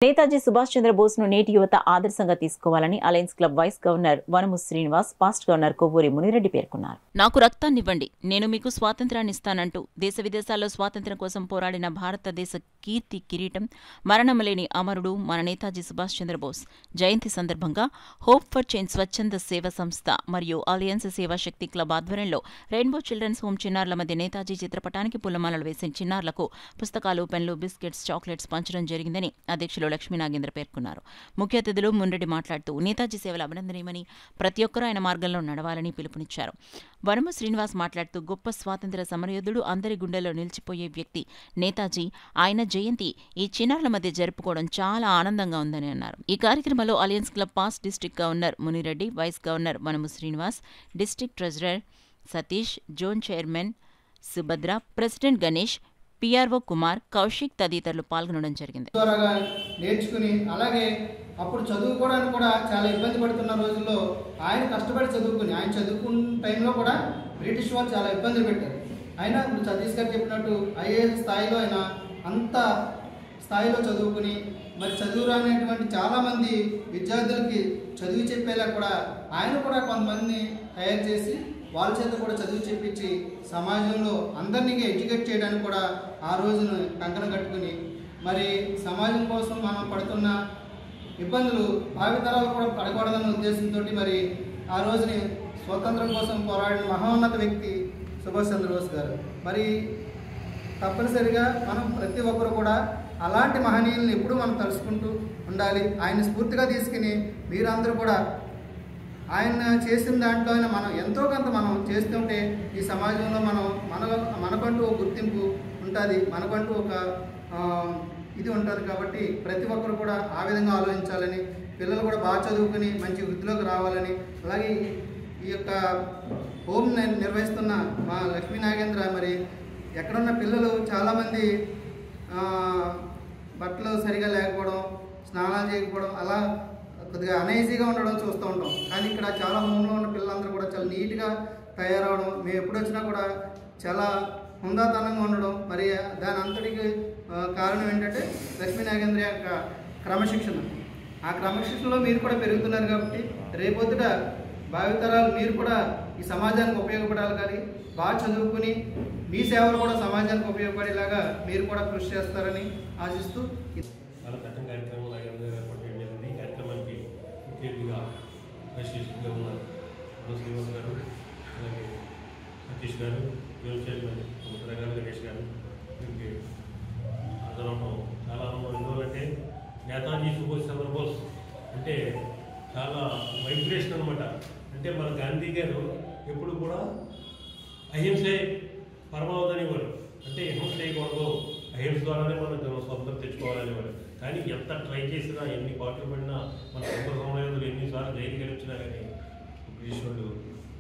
నేతాజీ సుభాష్ చంద్రబోస్ ను నేటి యువత ఆదర్శంగా తీసుకోవాలని alliance club vice governor Vanamu Srinivas, past governor Kovvuri Munireddy పేర్కొన్నారు. నాకు రక్తాన్నివ్వండి, నేను మీకు స్వాతంత్రాన్నిస్తానంటూ దేశ విదేశాల్లో స్వాతంత్ర్యం కోసం పోరాడిన భారతదేశ కీర్తి కిరీటం, మరణంలేని అమరుడు మన నేతాజీ సుభాష్ చంద్రబోస్ జయంతి సందర్భంగా హోప్ ఫర్ చేంజ్ స్వచ్ఛంద సేవ సంస్థ మరియు అలయన్స్ సేవా శక్తి క్లబ్ ఆధ్వర్యంలో రెయిన్బో చిల్డ్రన్స్ హోమ్ చిన్నారుల మధ్య నేతాజీ చిత్రపటానికి పూలమాలలు వేసిన చిన్నారులకు పుస్తకాలు, పెన్లు, బిస్కెట్స్, చాక్లెట్స్ పంచడం జరిగిందని అధ్యక్షులు లక్ష్మీ నాగేంద్ర పేర్కొన్నారు. ముఖ్య అతిథులు మునిరెడ్డి మాట్లాడుతూ నేతాజీ సేవలు అభినందనీయమని, ప్రతి ఒక్కరూ ఆయన మార్గంలో నడవాలని పిలుపునిచ్చారు. వనము శ్రీనివాస్ మాట్లాడుతూ గొప్ప స్వాతంత్ర్య సమరయోధుడు, అందరి గుండెల్లో నిలిచిపోయే వ్యక్తి నేతాజీ. ఆయన జయంతి ఈ చిన్నారుల మధ్య జరుపుకోవడం చాలా ఆనందంగా ఉందని అన్నారు. ఈ కార్యక్రమంలో alliance club past district governor Munireddy, vice governor Vanamu Srinivas, district treasurer Satish, zone chairman Subhadra, president Ganesh, PRO Kumar, Kaushik తదితరులు పాల్గొనడం జరిగింది. నేర్చుకుని అలాగే అప్పుడు చదువుకోవడానికి కూడా చాలా ఇబ్బంది పడుతున్న రోజుల్లో ఆయన కష్టపడి చదువుకుని, ఆయన చదువుకున్న టైంలో కూడా బ్రిటిష్ వాళ్ళు చాలా ఇబ్బందులు పెట్టారు. అయినా ఇప్పుడు సతీష్ గారు చెప్పినట్టు ఐఏఎస్ స్థాయిలో ఆయన అంత స్థాయిలో చదువుకుని, మరి చదువు రానటువంటి చాలామంది విద్యార్థులకి చదువు చెప్పేలా కూడా ఆయన కూడా కొంతమందిని తయారు చేసి వాళ్ళ చేత కూడా చదువు చెప్పించి సమాజంలో అందరినీ ఎడ్యుకేట్ చేయడానికి కూడా ఆ రోజును కంకణం కట్టుకుని, మరి సమాజం కోసం మనం పడుతున్న ఇబ్బందులు భావితరాలు కూడా పడకూడదన్న ఉద్దేశంతో మరి ఆ రోజుని స్వతంత్రం కోసం పోరాడిన మహోన్నత వ్యక్తి సుభాష్ చంద్రబోస్ గారు. మరి తప్పనిసరిగా మనం ప్రతి ఒక్కరు కూడా అలాంటి మహనీయులను ఎప్పుడూ మనం తలుచుకుంటూ ఉండాలి. ఆయన స్ఫూర్తిగా తీసుకుని మీరందరూ కూడా ఆయన చేసిన దాంట్లో మనం ఎంతో కొంత మనం చేస్తుంటే ఈ సమాజంలో మనకంటూ ఒక గుర్తింపు ఉంటుంది, మనకంటూ ఒక ఇది ఉంటుంది. కాబట్టి ప్రతి ఒక్కరు కూడా ఆ విధంగా ఆలోచించాలని, పిల్లలు కూడా బాగా చదువుకుని మంచి వృద్ధిలోకి రావాలని, అలాగే ఈ యొక్క హోమ్ నిర్వహిస్తున్న మా లక్ష్మీ నాగేంద్ర మరి ఎక్కడున్న పిల్లలు చాలామంది బట్టలు సరిగా లేకపోవడం, స్నానాలు చేయకపోవడం, అలా కొద్దిగా అనీజీగా ఉండడం చూస్తూ ఉంటాం. కానీ ఇక్కడ చాలా హోమ్లో ఉన్న పిల్లలందరూ కూడా చాలా నీట్గా తయారవడం, మేము ఎప్పుడు వచ్చినా కూడా చాలా హుందాతనంగా ఉండడం, మరి దాని అంతటికి కారణం ఏంటంటే లక్ష్మీ నాగేంద్ర యొక్క క్రమశిక్షణ. ఆ క్రమశిక్షణలో మీరు కూడా పెరుగుతున్నారు కాబట్టి రేపొద్దుట భావితరాలు మీరు కూడా ఈ సమాజానికి ఉపయోగపడాలి. కానీ బాగా చదువుకుని మీ సేవలు కూడా సమాజానికి ఉపయోగపడేలాగా మీరు కూడా కృషి చేస్తారని ఆశిస్తూ ప్రెసిడెంట్గా ఉన్నారు శ్రీనివాస్ గారు, అలాగే సతీష్ గారు, జోన్ చైర్మన్ సుభద్ర గారు, గణేష్ గారు, దీనికి అందరం చాలా ఆనందం. ఎందువల్లంటే నేతాజీ సుభాష్ చంద్రబోస్ అంటే చాలా వైబ్రేషన్ అనమాట. అంటే మన గాంధీ గారు ఎప్పుడు కూడా అహింసే పరమావధి అనేవారు. అంటే హింస చేయకూడదు, అహింస ద్వారానే మనం స్వతంత్రం తెచ్చుకోవాలనేవారు. కానీ ఎంత ట్రై చేసినా, ఎన్ని పాటలు పడినా, మన సమయంలో ఎన్నిసార్లు జైలు గెలిచినా కానీ బ్రిటిష్ వాళ్ళు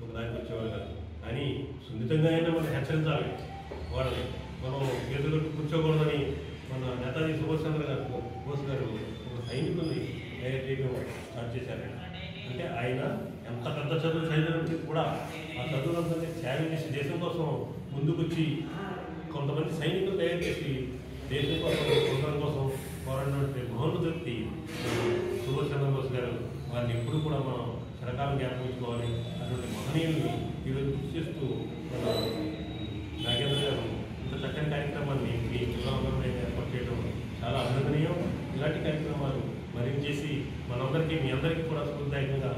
ఒక దానికి వచ్చేవారు కాదు. కానీ సున్నితంగా అయినా మనం హెచ్చరించాలి వాళ్ళని. మనం ఎదురు కూర్చోకూడదని మన నేతాజీ సుభాష్ చంద్రబోస్ గారు ఒక సైనికుల్ని తయారు చేయడం స్టార్ట్ చేశారు. అంటే ఆయన ఎంత పెద్ద చదువు చదివినప్పటికీ కూడా ఆ చదువులందరినీ త్యాగం చేసి దేశం కోసం ముందుకొచ్చి కొంతమంది సైనికులు తయారు చేసి దేశం కోసం, స్వతంత్రం కోసం పోరాడినటువంటి మహోన్నత వ్యక్తి సుభాష్ చంద్రబోస్ గారు. వారిని ఎప్పుడు కూడా మనం చిరకాలం జ్ఞాపకించుకోవాలి. అటువంటి మహనీయుల్ని ఈరోజు గుర్తు చేస్తూ మన నాగేంద్ర గారు ఇంత చక్కని కార్యక్రమాన్ని ఈ జిల్లాలో ఏర్పాటు చేయడం చాలా అభినందనీయం. ఇలాంటి కార్యక్రమాలు మరింత చేసి మనందరికీ, మీ అందరికీ కూడా స్ఫూర్తిదాయకంగా